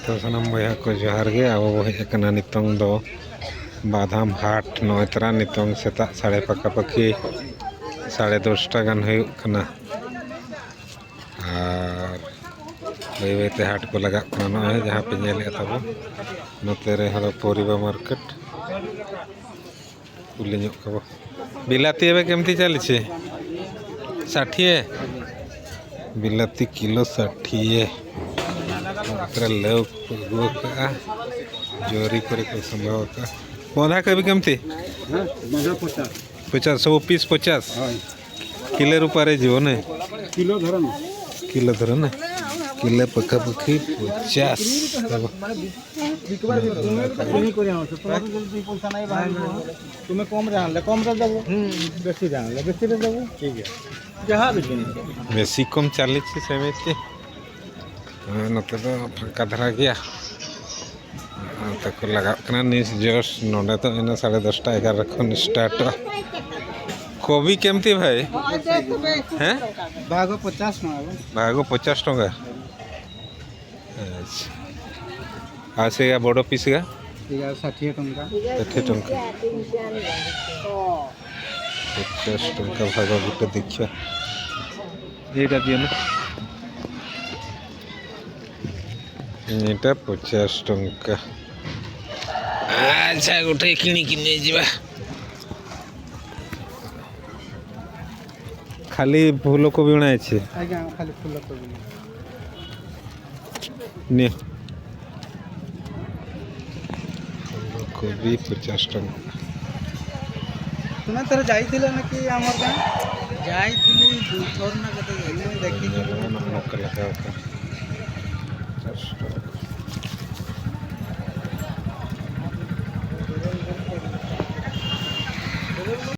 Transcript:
तो सनम बया को जोहार गे अब हेकना नितोंग दो बादाम हाट नयतरा नितोंग सेता साढ़े पक्का पक्की 10:30 गान हुयुग कना और बै बैते हाट को लगा नॉय जहाँ पे नेले तबो नोते रे हलो परिबा मार्केट कुली ᱧᱚᱜ कबो बिलाती एबे केमती चलछे 60 बिलाती किलो 60 मात्र लोग का जोरी करे को संभव का बंधा कभी केमती 50 सब पीस 50 किलो रुपये जीव ने किलो धरन किलो पक्का पक्की 50 तुम्हें कम देबो बेसी देबो ठीक है जहाँ बेसी कम चली सेमती नते तो फाँका धरा गया तक लगा निस जोश नोडे तो इन 10:30-11 खन स्टार्ट कोबी केमती भाई हैं भागो 50 टका अच्छा से बड़ पीस गा 60 टंका 60 टंका 50 टंका भाग गोटे देखिए ये दिए ना এটা 50 टंका अच्छा गोटे किणी किने जीवा खाली फूल कोबी बनाए छे आज्ञा खाली फूल कोबी ने कोबी 50 टंका तुम थोड़ा जाइथिल ना कि हमर गां जाइथिली दूर ना कते देखि नमक लगा का 50 टंका